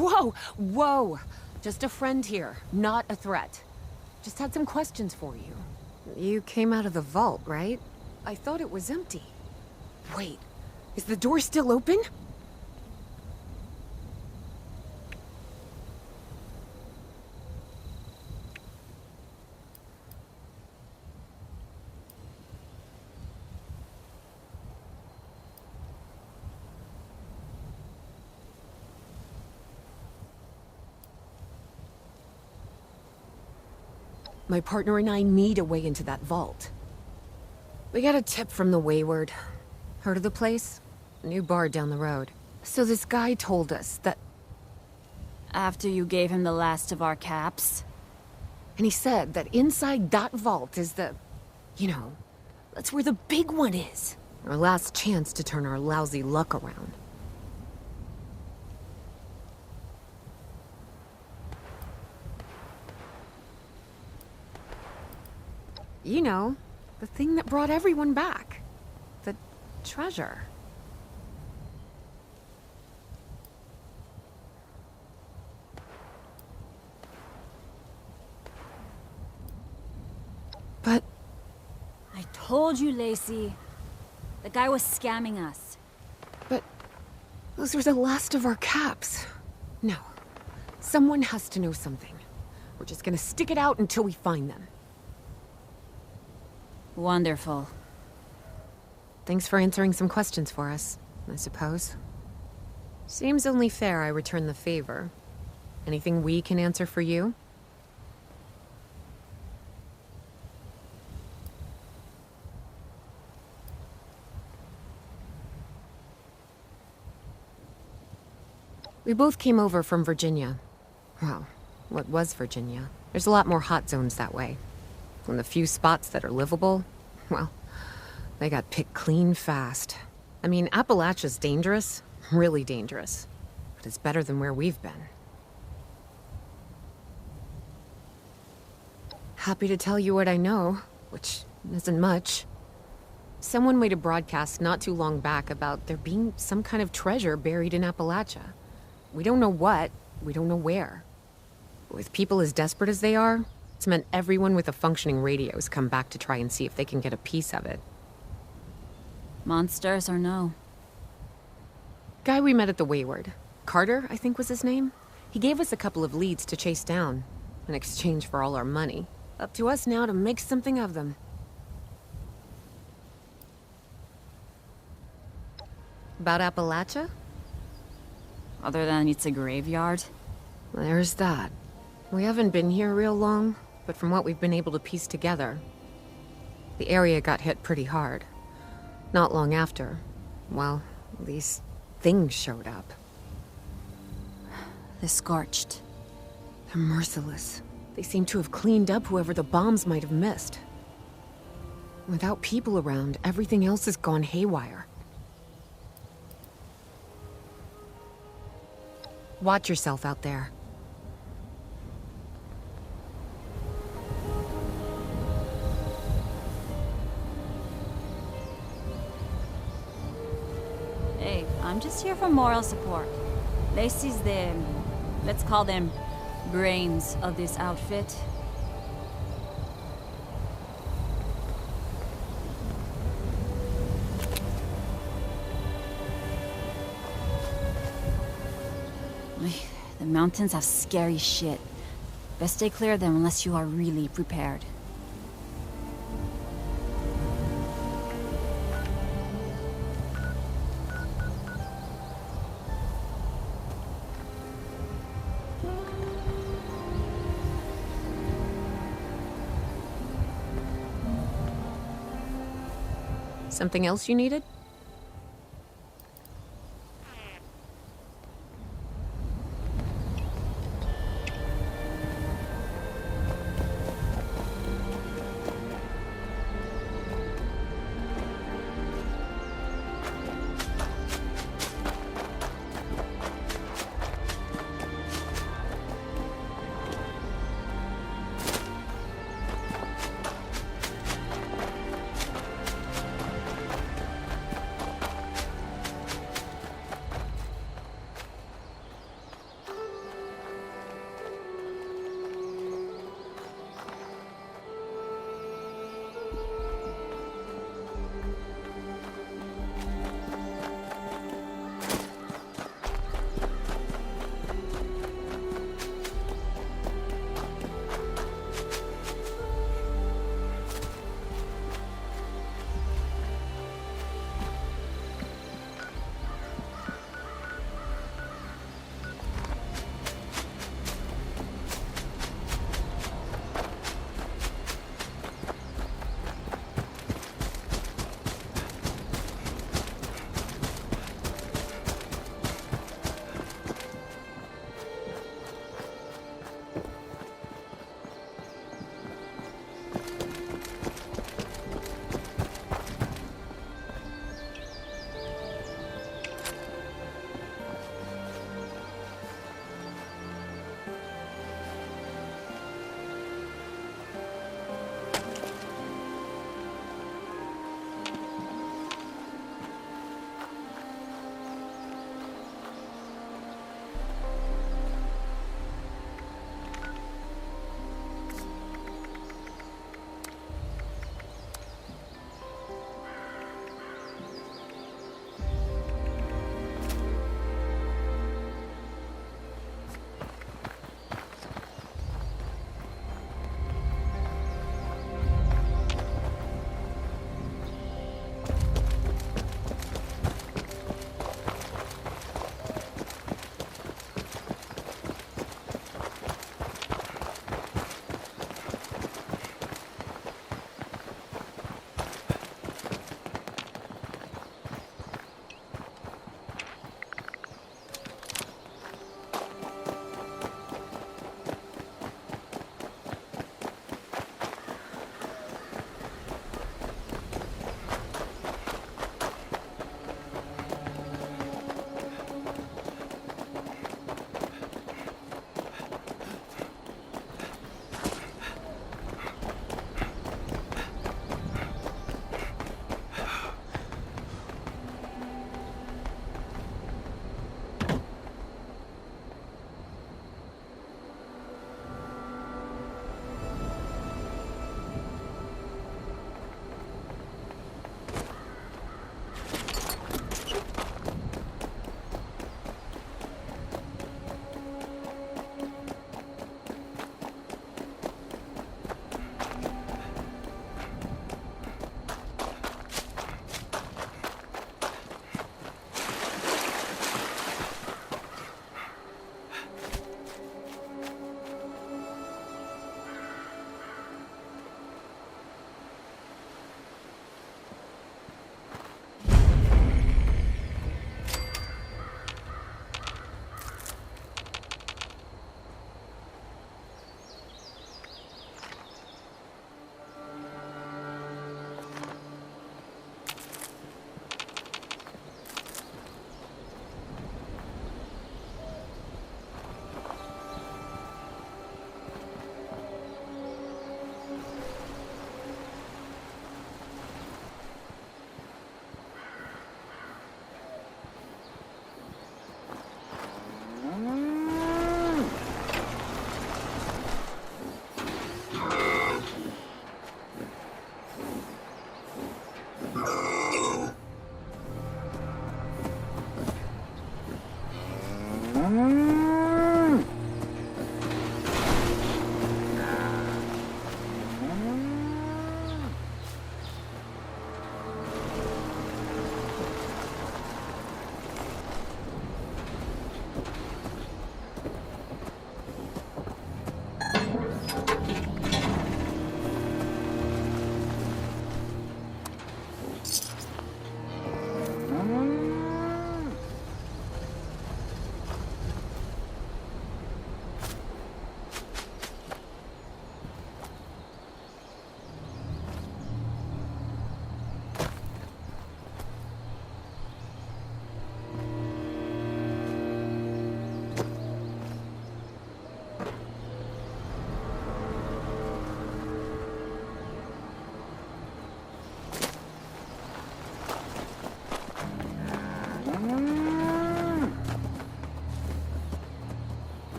Whoa! Whoa! Just a friend here, not a threat. Just had some questions for you. You came out of the vault, right? I thought it was empty. Wait, is the door still open? My partner and I need a way into that vault. We got a tip from the Wayward. Heard of the place? A new bar down the road. So this guy told us that... After you gave him the last of our caps? And he said that inside that vault is the... You know, that's where the big one is. Our last chance to turn our lousy luck around. You know, the thing that brought everyone back. The treasure. But... I told you, Lacey. The guy was scamming us. But... those were the last of our caps. No. Someone has to know something. We're just gonna stick it out until we find them. Wonderful. Thanks for answering some questions for us, I suppose. Seems only fair I return the favor. Anything we can answer for you? We both came over from Virginia. Well, what was Virginia? There's a lot more hot zones that way. And the few spots that are livable, well, they got picked clean fast. I mean, Appalachia's dangerous, really dangerous. But it's better than where we've been. Happy to tell you what I know, which isn't much. Someone made a broadcast not too long back about there being some kind of treasure buried in Appalachia. We don't know what, we don't know where. With people as desperate as they are, it's meant everyone with a functioning radio has come back to try and see if they can get a piece of it. Monsters or no? Guy we met at the Wayward. Carter, I think was his name. He gave us a couple of leads to chase down, in exchange for all our money. Up to us now to make something of them. About Appalachia? Other than it's a graveyard? There's that. We haven't been here real long, but from what we've been able to piece together, the area got hit pretty hard. Not long after, well, these things showed up. The Scorched. They're merciless. They seem to have cleaned up whoever the bombs might have missed. Without people around, everything else has gone haywire. Watch yourself out there. Hey, I'm just here for moral support. Lacey's the, let's call them, brains of this outfit. The mountains have scary shit. Best stay clear of them unless you are really prepared. Something else you needed?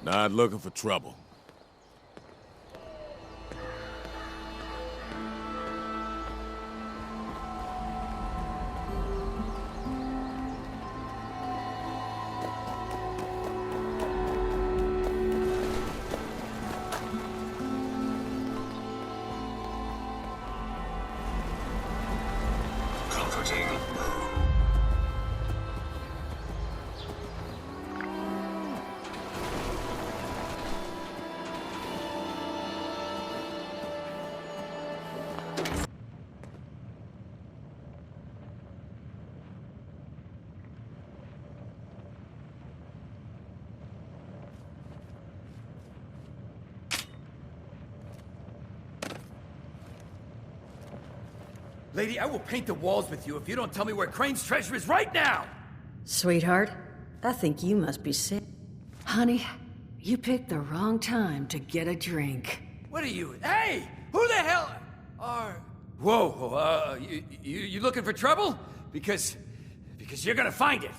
Not looking for trouble. Comforting. Lady, I will paint the walls with you if you don't tell me where Crane's treasure is right now! Sweetheart, I think you must be sick. Honey, you picked the wrong time to get a drink. What are you? Hey! Who the hell are... Whoa, you looking for trouble? Because you're gonna find it.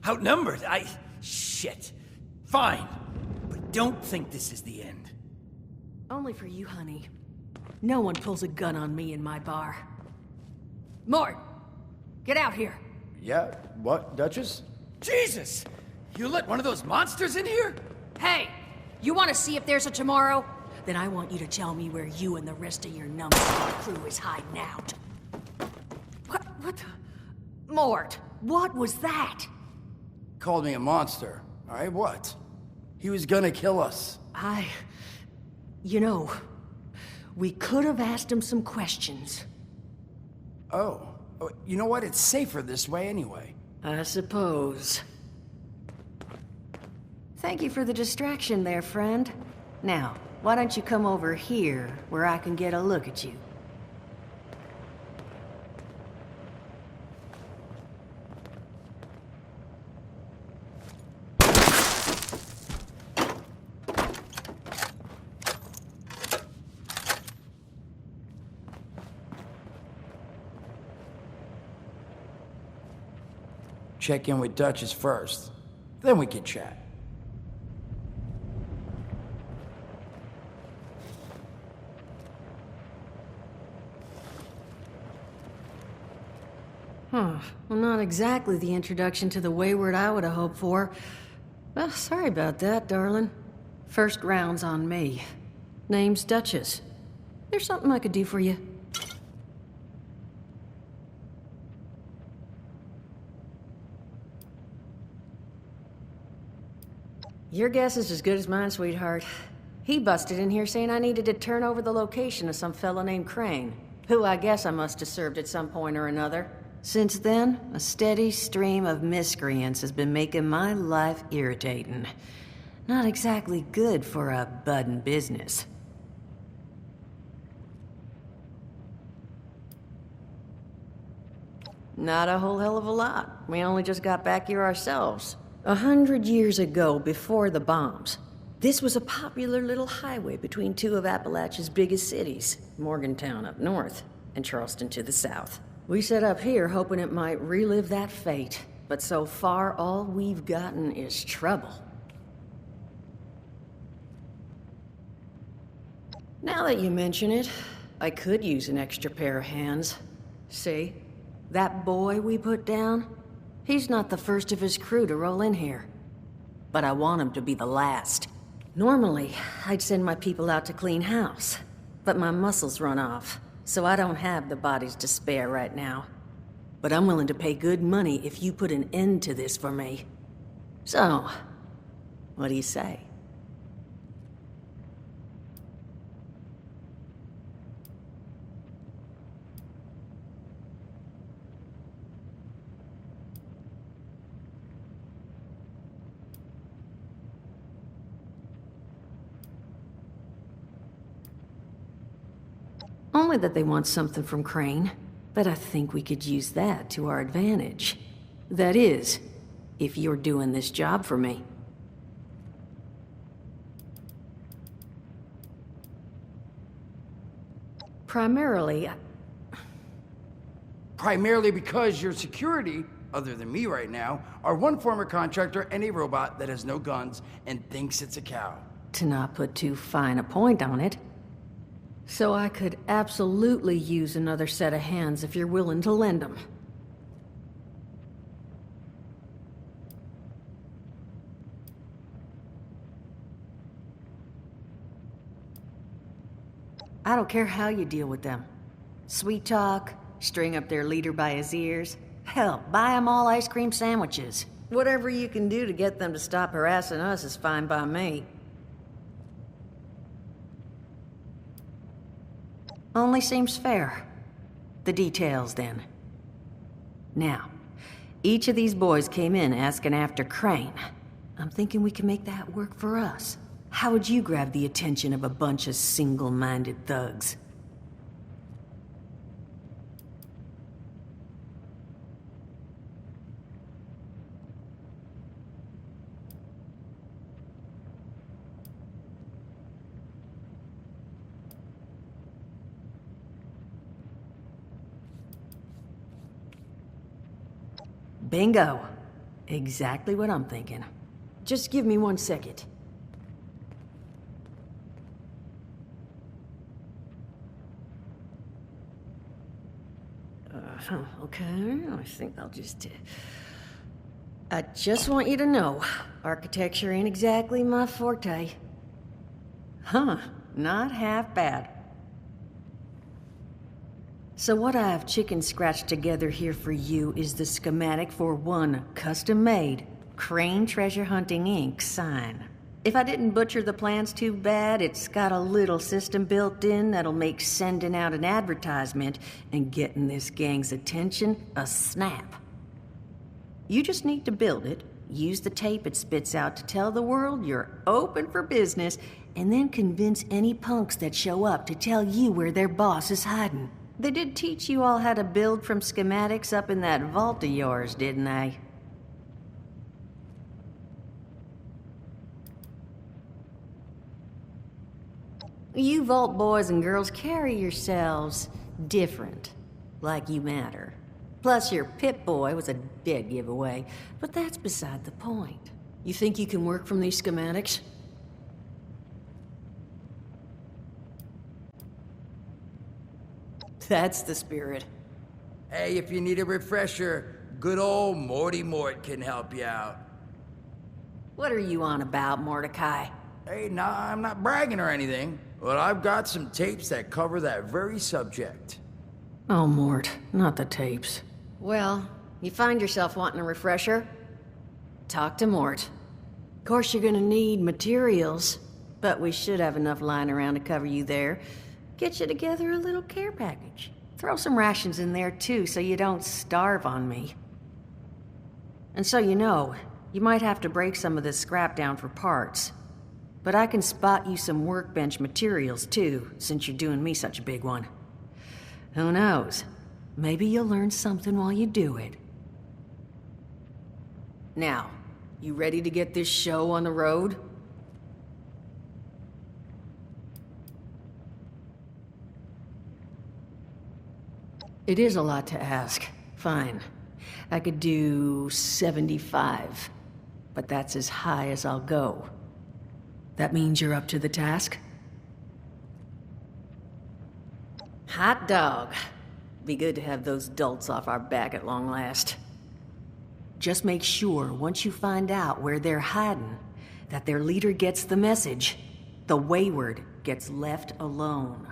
Outnumbered? Shit. Fine. But don't think this is the end. Only for you, honey. No one pulls a gun on me in my bar. Mort! Get out here! Yeah? What, Duchess? Jesus! You let one of those monsters in here? Hey! You want to see if there's a tomorrow? Then I want you to tell me where you and the rest of your numbskull crew is hiding out. What the... Mort, what was that? Called me a monster. Alright, what? He was gonna kill us. You know, we could have asked him some questions. Oh. You know what? It's safer this way anyway. I suppose. Thank you for the distraction there, friend. Now, why don't you come over here, where I can get a look at you? Check in with Duchess first. Then we can chat. Well, not exactly the introduction to the wayward I would have hoped for. Well, sorry about that, darling. First round's on me. Name's Duchess. There's something I could do for you. Your guess is as good as mine, sweetheart. He busted in here saying I needed to turn over the location of some fella named Crane, who I guess I must have served at some point or another. Since then, a steady stream of miscreants has been making my life irritating. Not exactly good for a budding business. Not a whole hell of a lot. We only just got back here ourselves. 100 years ago, before the bombs, this was a popular little highway between two of Appalachia's biggest cities, Morgantown up north, and Charleston to the south. We set up here hoping it might relive that fate, but so far all we've gotten is trouble. Now that you mention it, I could use an extra pair of hands. See? That boy we put down? He's not the first of his crew to roll in here. But I want him to be the last. Normally, I'd send my people out to clean house. But my muscles run off, so I don't have the bodies to spare right now. But I'm willing to pay good money if you put an end to this for me. So, what do you say? Only that they want something from Crane, but I think we could use that to our advantage. That is, if you're doing this job for me. Primarily because your security, other than me right now, are one former contractor and a robot that has no guns and thinks it's a cow. To not put too fine a point on it. So I could absolutely use another set of hands if you're willing to lend them. I don't care how you deal with them. Sweet talk, string up their leader by his ears. Hell, buy them all ice cream sandwiches. Whatever you can do to get them to stop harassing us is fine by me. Only seems fair. The details, then. Now, each of these boys came in asking after Crane. I'm thinking we can make that work for us. How would you grab the attention of a bunch of single-minded thugs? Bingo. Exactly what I'm thinking. Just give me 1 second. Okay, I think I'll just... I just want you to know, architecture ain't exactly my forte. Huh, not half bad. So what I've chicken scratched together here for you is the schematic for one custom-made Crane Treasure Hunting Inc. sign. If I didn't butcher the plans too bad, it's got a little system built in that'll make sending out an advertisement and getting this gang's attention a snap. You just need to build it, use the tape it spits out to tell the world you're open for business, and then convince any punks that show up to tell you where their boss is hiding. They did teach you all how to build from schematics up in that vault of yours, didn't they? You vault boys and girls carry yourselves different, like you matter. Plus your Pip-Boy was a dead giveaway, but that's beside the point. You think you can work from these schematics? That's the spirit. Hey, if you need a refresher, good old Morty Mort can help you out. What are you on about, Mordecai? Hey, nah, I'm not bragging or anything, but I've got some tapes that cover that very subject. Oh, Mort, not the tapes. Well, you find yourself wanting a refresher? Talk to Mort. Of course, you're gonna need materials, but we should have enough lying around to cover you there. Get you together a little care package. Throw some rations in there, too, so you don't starve on me. And so you know, you might have to break some of this scrap down for parts. But I can spot you some workbench materials, too, since you're doing me such a big one. Who knows? Maybe you'll learn something while you do it. Now, you ready to get this show on the road? It is a lot to ask. Fine. I could do 75, but that's as high as I'll go. That means you're up to the task? Hot dog. Be good to have those dolts off our back at long last. Just make sure, once you find out where they're hiding, that their leader gets the message. The wayward gets left alone.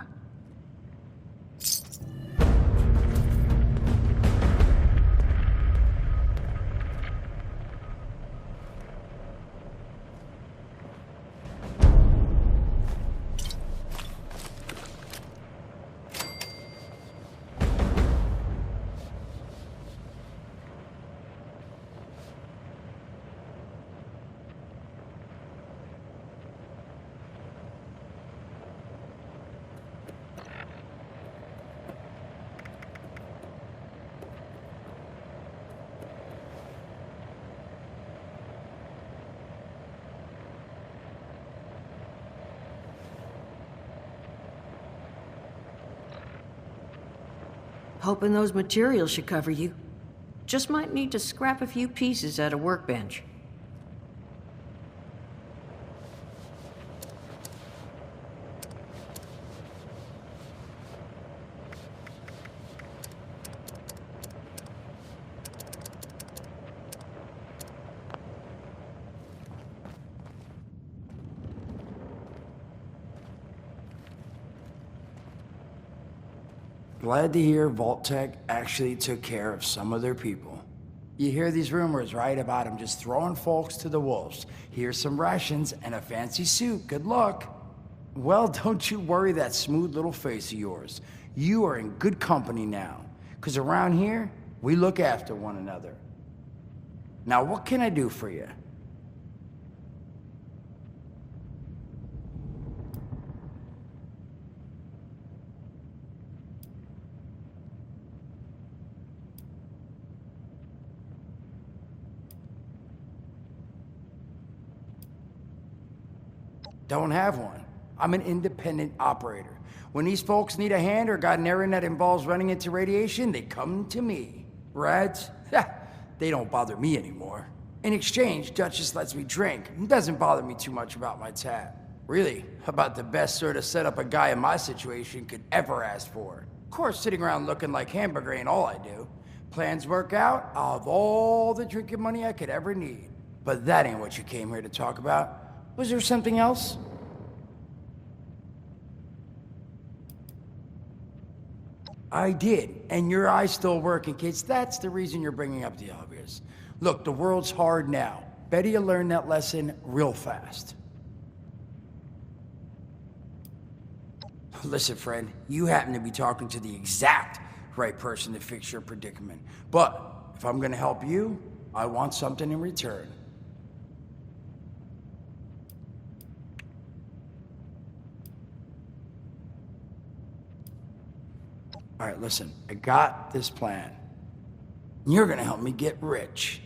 Hoping those materials should cover you. Just might need to scrap a few pieces at a workbench. Glad to hear Vault-Tec actually took care of some of their people. You hear these rumors, right, about them just throwing folks to the wolves. Here's some rations and a fancy suit. Good luck. Well, don't you worry that smooth little face of yours. You are in good company now. 'Cause around here, we look after one another. Now, what can I do for you? Don't have one. I'm an independent operator. When these folks need a hand or got an errand that involves running into radiation, they come to me. Rads? They don't bother me anymore. In exchange, Duchess lets me drink and doesn't bother me too much about my tab. Really, about the best sort of setup a guy in my situation could ever ask for. Of course, sitting around looking like hamburger ain't all I do. Plans work out, I'll have all the drinking money I could ever need. But that ain't what you came here to talk about. Was there something else? I did, and your eyes still working, kids. That's the reason you're bringing up the obvious. Look, the world's hard now. Better you learn that lesson real fast. Listen, friend, you happen to be talking to the exact right person to fix your predicament. But if I'm gonna help you, I want something in return. All right, listen, I got this plan. You're gonna help me get rich.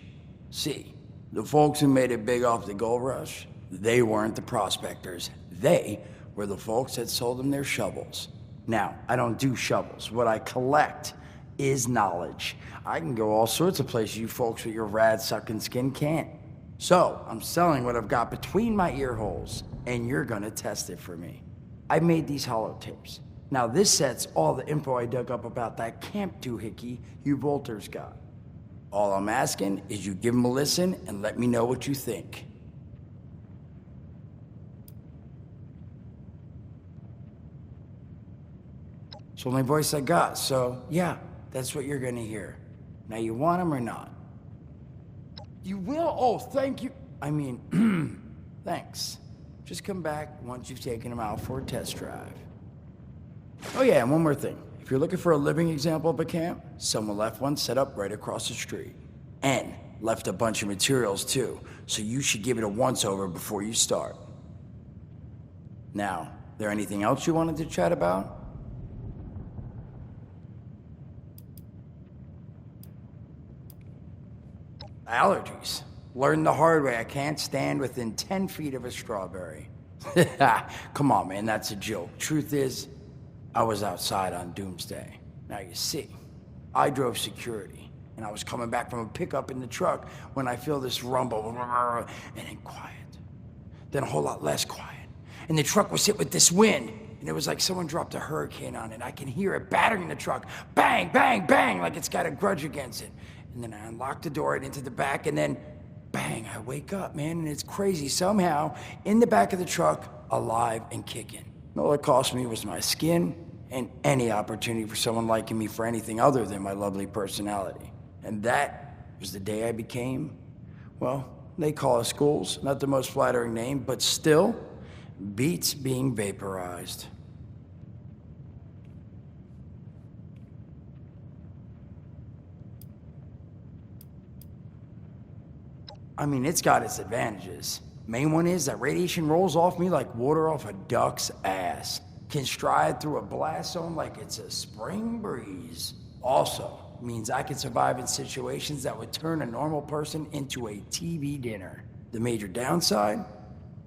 See, the folks who made it big off the gold rush, they weren't the prospectors. They were the folks that sold them their shovels. Now, I don't do shovels. What I collect is knowledge. I can go all sorts of places you folks with your rad-sucking skin can't. So, I'm selling what I've got between my ear holes, and you're gonna test it for me. I made these holotapes. Now this set's all the info I dug up about that camp doohickey you Volters got. All I'm asking is you give them a listen and let me know what you think. It's the only voice I got, so yeah, that's what you're gonna hear. Now you want them or not? You will? Oh, thank you. I mean, thanks. Just come back once you've taken them out for a test drive. Oh yeah, and one more thing. If you're looking for a living example of a camp, someone left one set up right across the street. And left a bunch of materials too, so you should give it a once-over before you start. Now, there anything else you wanted to chat about? Allergies. Learned the hard way I can't stand within 10 feet of a strawberry. Come on, man, that's a joke. Truth is, I was outside on Doomsday. Now you see, I drove security, and I was coming back from a pickup in the truck when I feel this rumble, and then quiet. Then a whole lot less quiet. And the truck was hit with this wind, and it was like someone dropped a hurricane on it. I can hear it battering the truck. Bang, bang, bang, like it's got a grudge against it. and then I unlock the door and into the back, and then bang, I wake up, man, and it's crazy. Somehow, in the back of the truck, alive and kicking. All it cost me was my skin and any opportunity for someone liking me for anything other than my lovely personality. And that was the day I became, well, they call us ghouls, not the most flattering name, but still beats being vaporized. I mean, it's got its advantages. Main one is that radiation rolls off me like water off a duck's ass. Can stride through a blast zone like it's a spring breeze. Also, means I can survive in situations that would turn a normal person into a TV dinner. The major downside?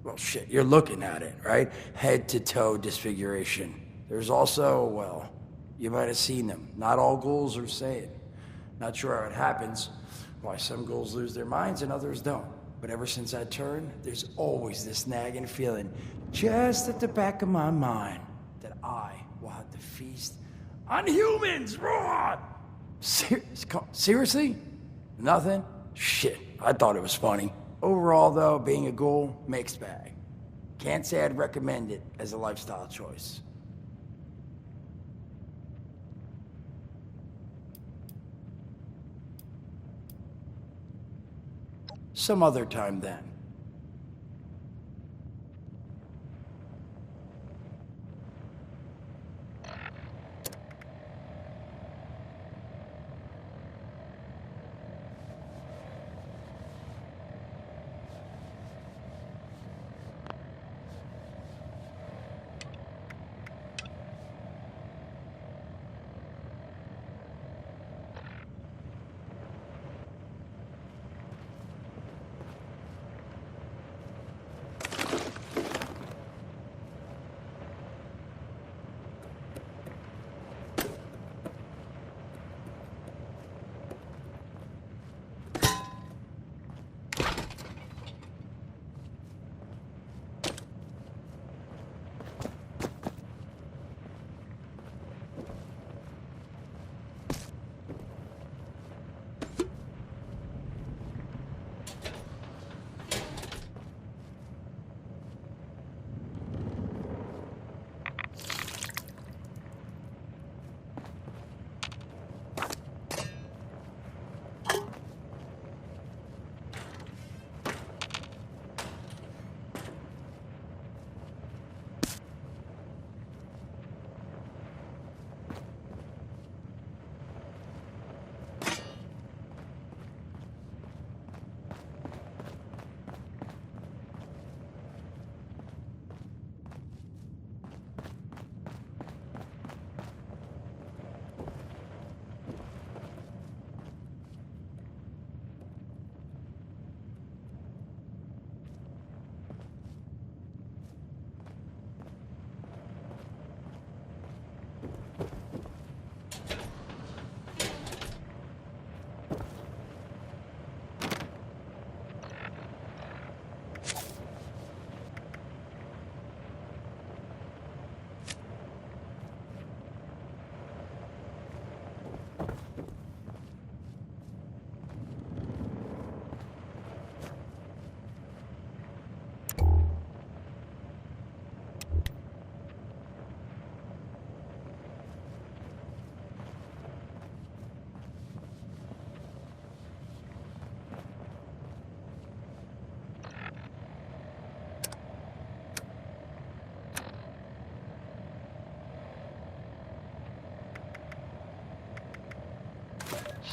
Well, shit, you're looking at it, right? Head to toe disfiguration. There's also, well, you might have seen them. Not all ghouls are sane. Not sure how it happens, why some ghouls lose their minds and others don't. But ever since I turned, there's always this nagging feeling just at the back of my mind that I will have to feast on humans. Raw! Seriously? Nothing? Shit, I thought it was funny. Overall, though, being a ghoul, mixed bag. Can't say I'd recommend it as a lifestyle choice. Some other time then.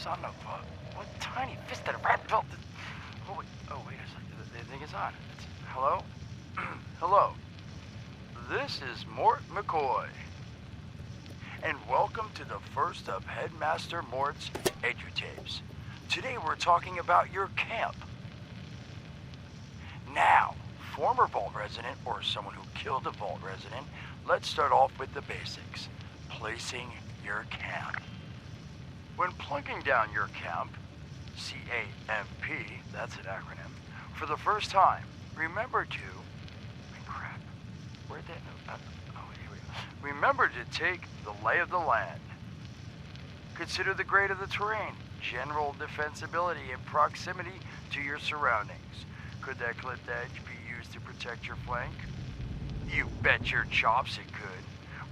Son of a... What tiny fisted rat built... Oh, wait a second. The thing is on. Hello? Hello. This is Mort McCoy. And welcome to the first of Headmaster Mort's edutapes. Today we're talking about your camp. Now, former Vault resident or someone who killed a Vault resident, let's start off with the basics. Placing your camp. When plunking down your camp, C-A-M-P, that's an acronym, for the first time, remember to... Crap. Where'd that... here we go. Remember to take the lay of the land. Consider the grade of the terrain. general defensibility and proximity to your surroundings. Could that clipped edge be used to protect your flank? You bet your chops it could.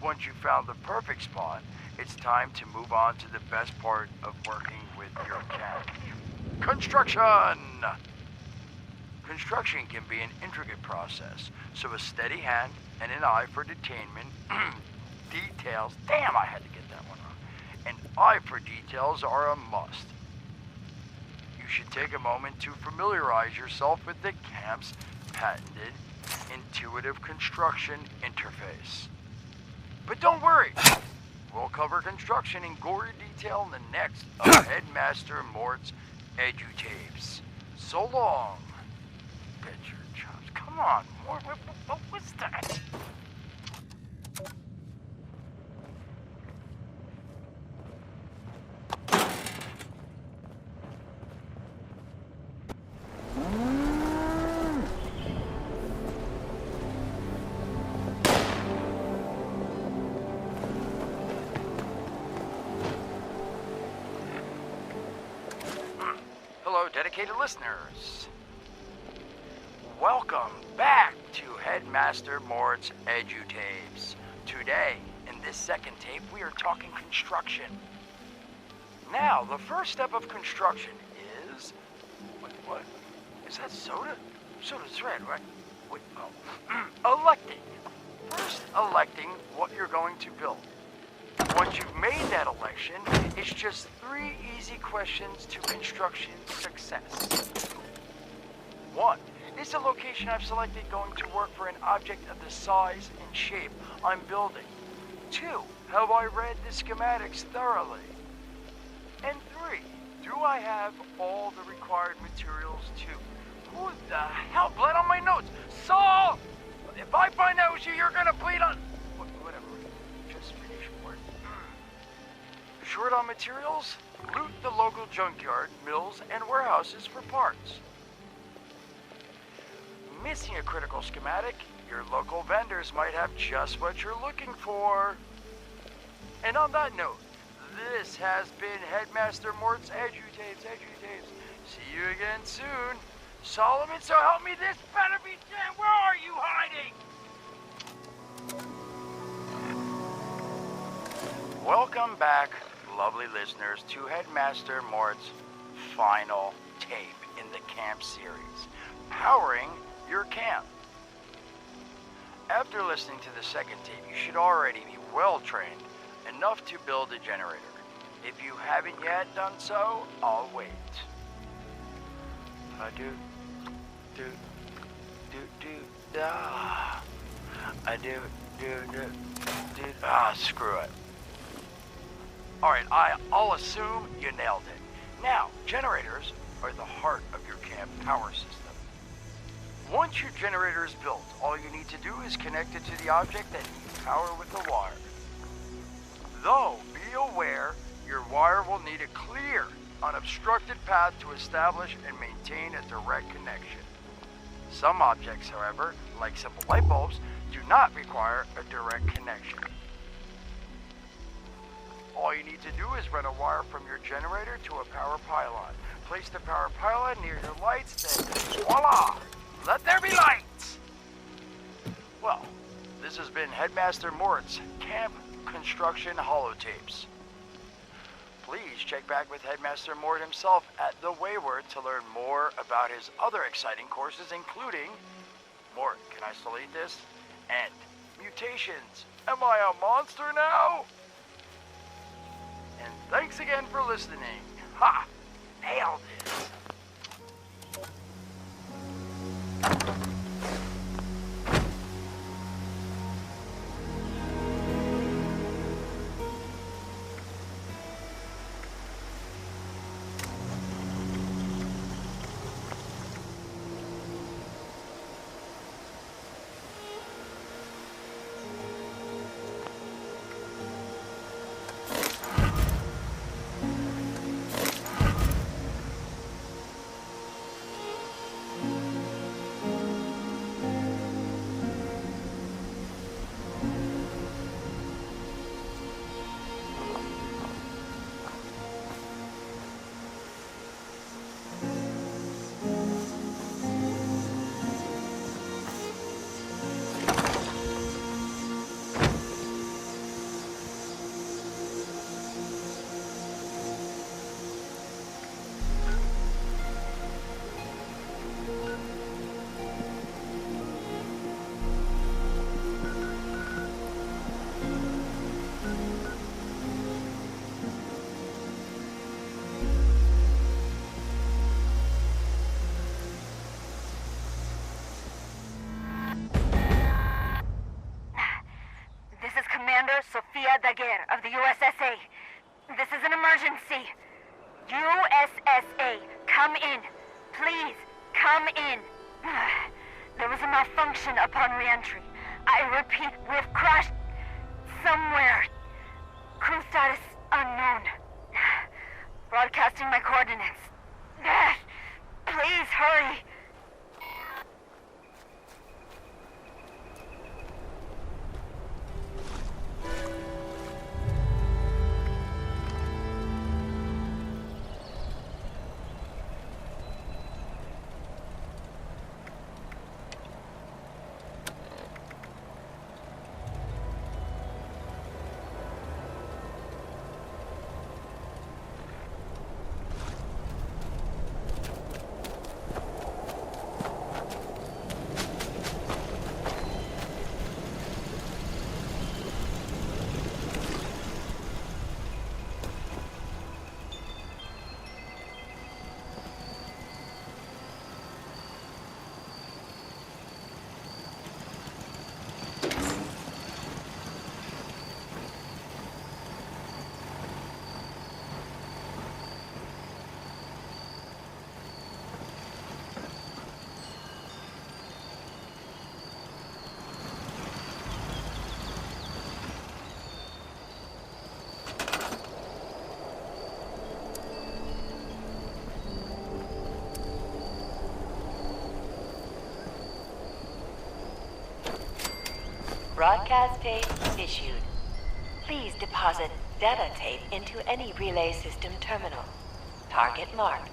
Once you've found the perfect spot, it's time to move on to the best part of working with your camp. Construction! Construction can be an intricate process, so a steady hand and an eye for detainment, details, damn, I had to get that one wrong. An eye for details are a must. You should take a moment to familiarize yourself with the camp's patented intuitive construction interface. But don't worry, we'll cover construction in gory detail in the next of Headmaster Mort's edutapes. So long. Bet your chops. Come on, Mort, what was that? Hello, dedicated listeners. Welcome back to Headmaster Mort's edutapes. Today, in this second tape, we are talking construction. Now, the first step of construction is... What? Is that soda? Soda's red, right? Wait, oh. Electing. First, electing what you're going to build. Once you've made that election, it's just 3 easy questions to construction success. 1. Is the location I've selected going to work for an object of the size and shape I'm building? 2. Have I read the schematics thoroughly? And 3. Do I have all the required materials too? Who the hell bled on my notes? Saul! If I find out it was you, you're gonna bleed on... Whatever. Just finish work. Short on materials? Loot the local junkyard, mills, and warehouses for parts. Missing a critical schematic? Your local vendors might have just what you're looking for. And on that note, this has been Headmaster Mort's edutapes. See you again soon. Solomon, so help me, this better be Sam. Where are you hiding? Welcome back, lovely listeners, to Headmaster Mort's final tape in the camp series, Powering Your Camp. After listening to the second tape, you should already be well trained enough to build a generator. If you haven't yet done so, I'll wait. Screw it. Alright, I'll assume you nailed it. Now, generators are the heart of your camp power system. Once your generator is built, all you need to do is connect it to the object that needs power with a wire. Though, be aware, your wire will need a clear, unobstructed path to establish and maintain a direct connection. Some objects, however, like simple light bulbs, do not require a direct connection. All you need to do is run a wire from your generator to a power pylon. Place the power pylon near your lights, then voila! Let there be lights! Well, this has been Headmaster Mort's Camp Construction Holotapes. Please check back with Headmaster Mort himself at the Wayward to learn more about his other exciting courses, including Mort, can I still eat this? And mutations. Am I a monster now? And thanks again for listening. Ha! Nailed it! Sofia Daguerre of the USSA. This is an emergency. USSA, come in. Please, come in. There was a malfunction upon re-entry. I repeat, we've crashed somewhere. Crew status unknown. Broadcasting my coordinates. Please hurry. Broadcast tape issued. Please deposit data tape into any relay system terminal. Target marked.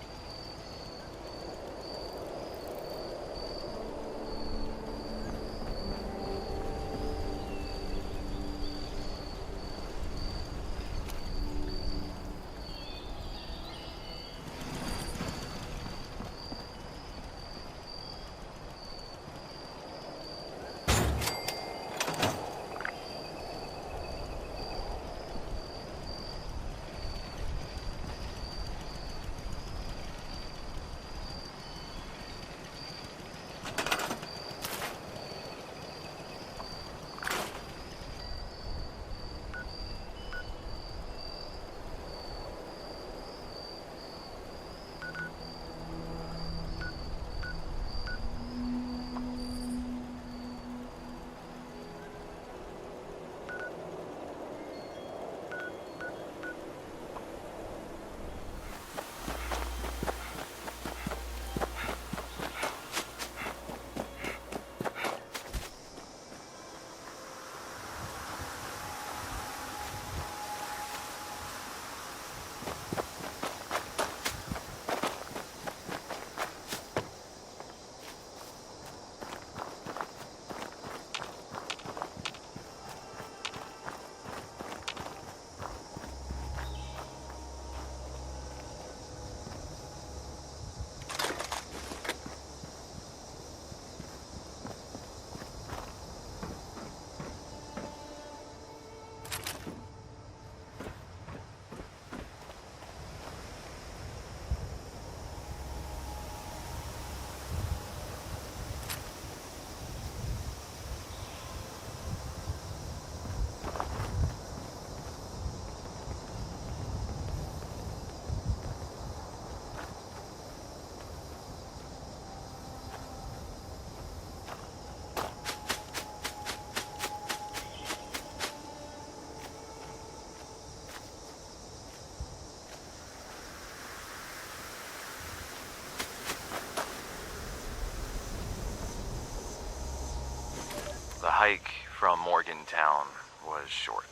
The hike from Morgantown was short,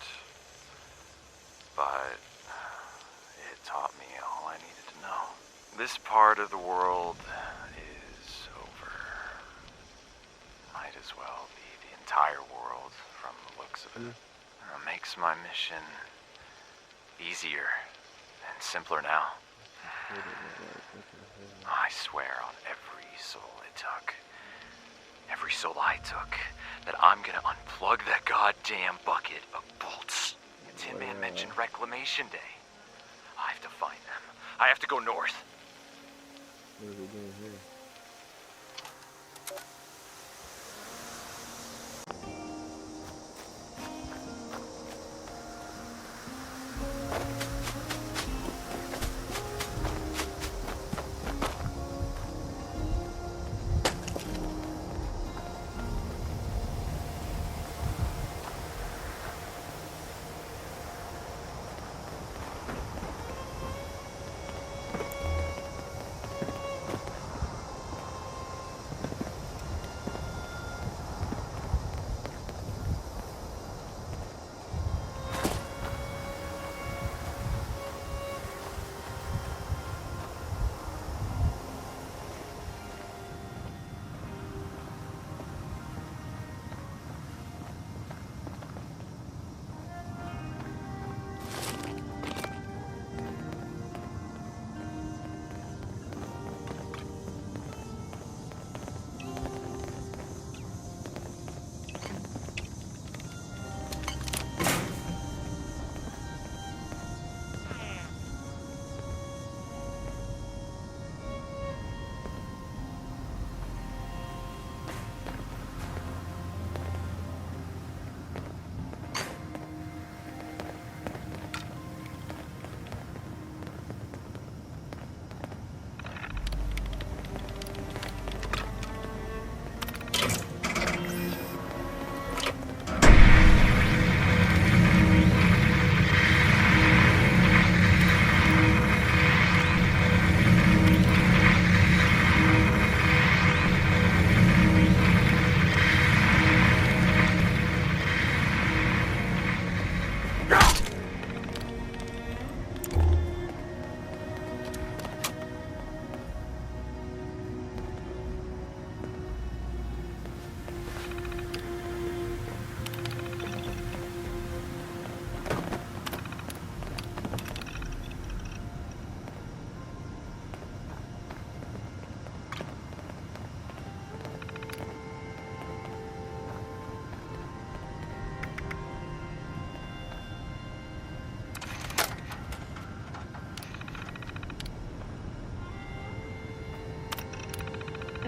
but it taught me all I needed to know. This part of the world is over. Might as well be the entire world from the looks of it. It makes my mission easier and simpler now. I swear on every soul it took, every soul I took, that I'm gonna unplug that goddamn bucket of bolts. Tin Man mentioned Reclamation Day. I have to find them. I have to go north. What are we doing here?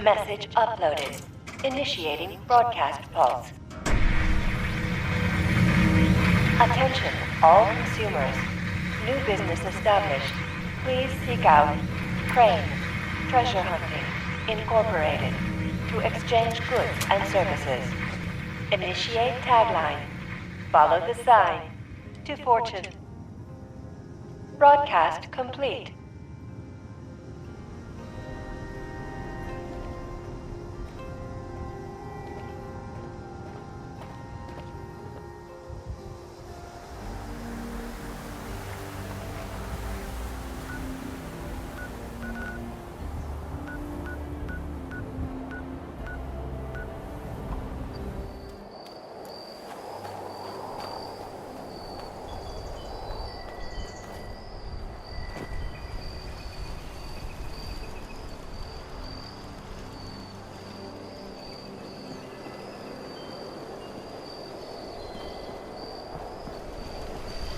Message uploaded. Initiating broadcast pulse. Attention, all consumers. New business established. Please seek out Crane, Treasure Hunting, Incorporated, to exchange goods and services. Initiate tagline. Follow the sign to fortune. Broadcast complete.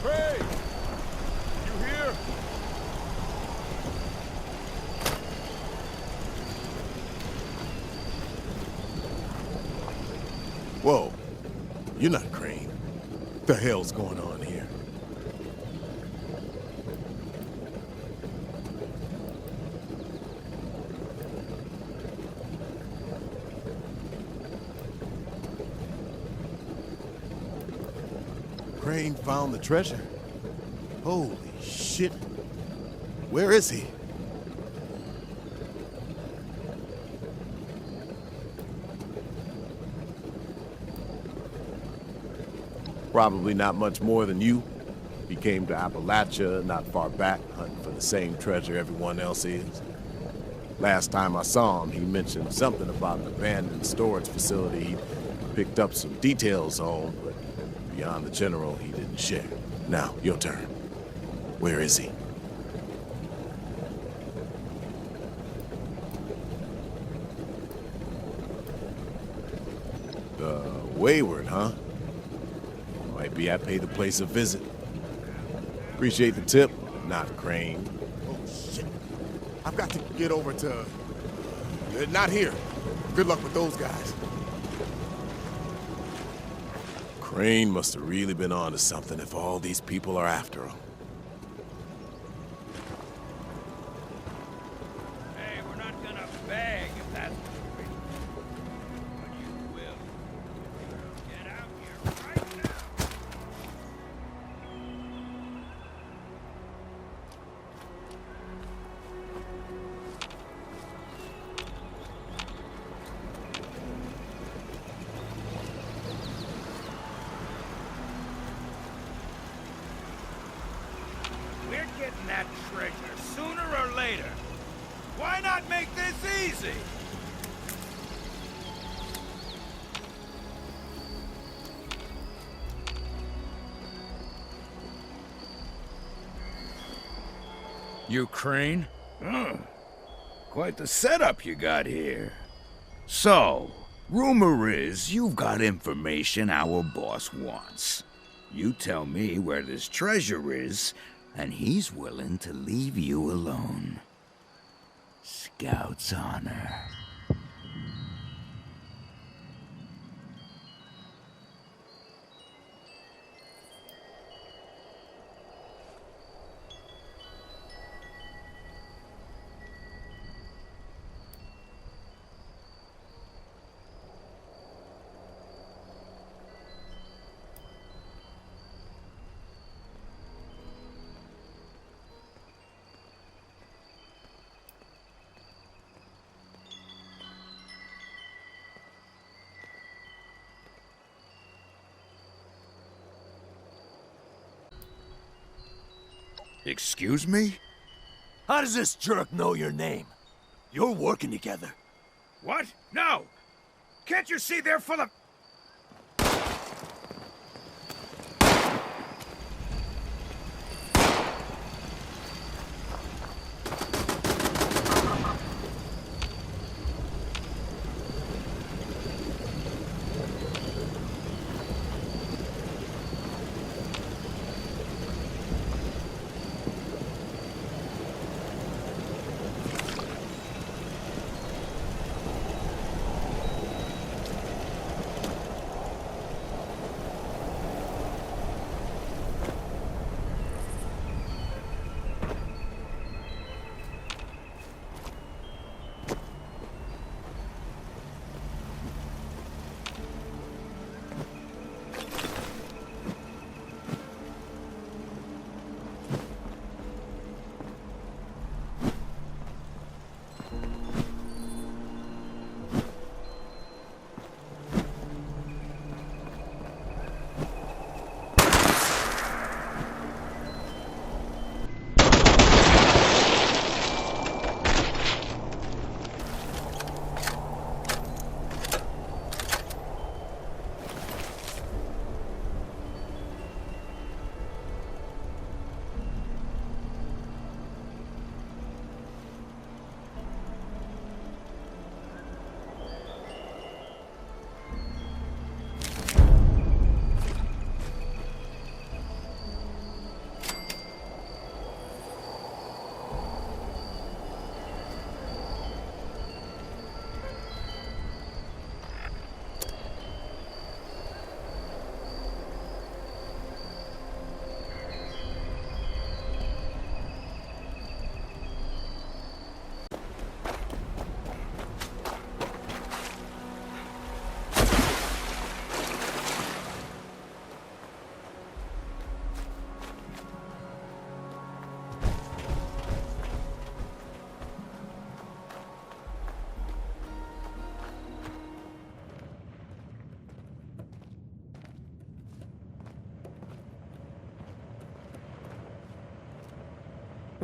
Craig! You here? Whoa. You're not Crane. What the hell's going on here? Crane found the treasure? Holy shit. Where is he? Probably not much more than you. He came to Appalachia not far back, hunting for the same treasure everyone else is. Last time I saw him, he mentioned something about an abandoned storage facility he picked up some details on, but beyond the general, he didn't share. Now, your turn. Where is he? Wayward, huh? Might be I pay the place a visit. Appreciate the tip, not Crane. Oh, shit. I've got to get over to... not here. Good luck with those guys. Crane must have really been onto something if all these people are after him. Hey, we're not gonna beg if that's what we... But you will. Get out here right now! We're getting that treasure sooner or later. Why not make this easy? You Crane? Quite the setup you got here. So, rumor is you've got information our boss wants. You tell me where this treasure is, and he's willing to leave you alone. Scout's honor. Excuse me? How does this jerk know your name? You're working together. What? No! Can't you see they're full of...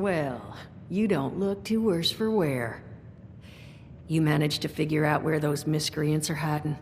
Well, you don't look too worse for wear. You managed to figure out where those miscreants are hiding?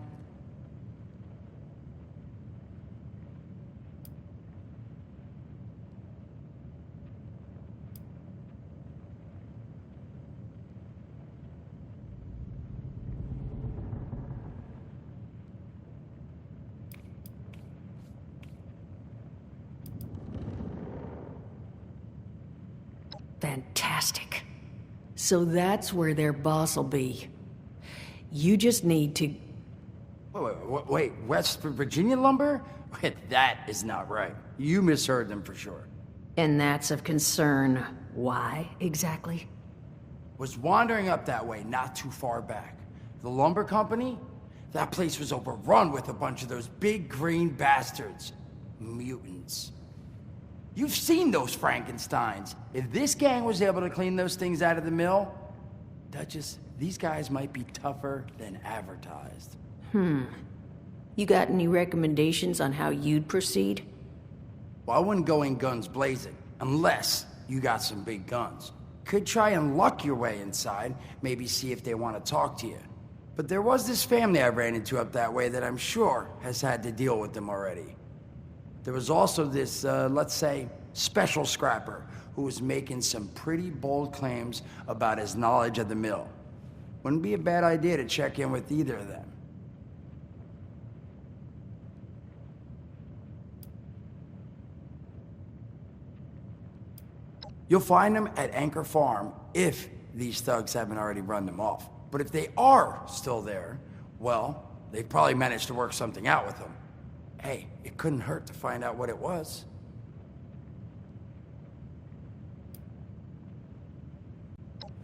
Fantastic. So that's where their boss will be. You just need to... Wait, West Virginia lumber? Wait, that is not right. You misheard them for sure. And that's of concern. Why, exactly? Was wandering up that way not too far back. The lumber company? That place was overrun with a bunch of those big green bastards. Mutants. You've seen those Frankensteins. If this gang was able to clean those things out of the mill, Duchess, these guys might be tougher than advertised. You got any recommendations on how you'd proceed? Well, I wouldn't go in guns blazing, unless you got some big guns. Could try and luck your way inside, maybe see if they want to talk to you. But there was this family I ran into up that way that I'm sure has had to deal with them already. There was also this, let's say, special scrapper who was making some pretty bold claims about his knowledge of the mill. Wouldn't be a bad idea to check in with either of them. You'll find them at Anchor Farm if these thugs haven't already run them off. But if they are still there, well, they've probably managed to work something out with them. Hey, it couldn't hurt to find out what it was.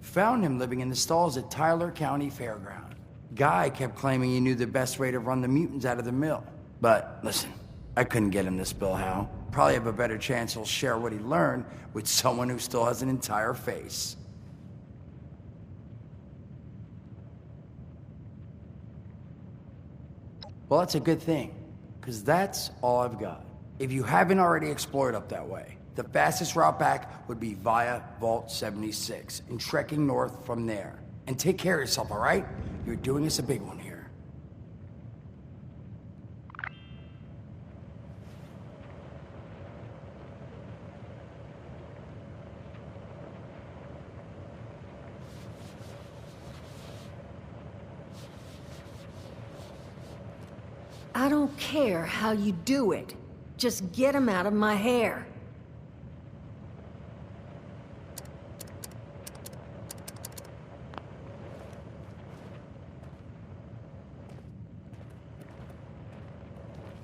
Found him living in the stalls at Tyler County Fairground. Guy kept claiming he knew the best way to run the mutants out of the mill. But listen, I couldn't get him to spill how. Probably have a better chance he'll share what he learned with someone who still has an entire face. Well, that's a good thing, because that's all I've got. If you haven't already explored up that way, the fastest route back would be via Vault 76 and trekking north from there. And take care of yourself, all right? You're doing us a big one here. I don't care how you do it. Just get him out of my hair.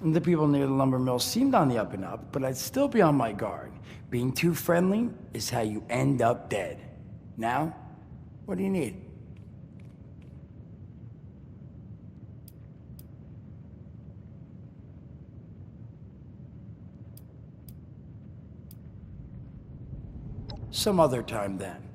The people near the lumber mill seemed on the up and up, but I'd still be on my guard. Being too friendly is how you end up dead. Now, what do you need? Some other time then.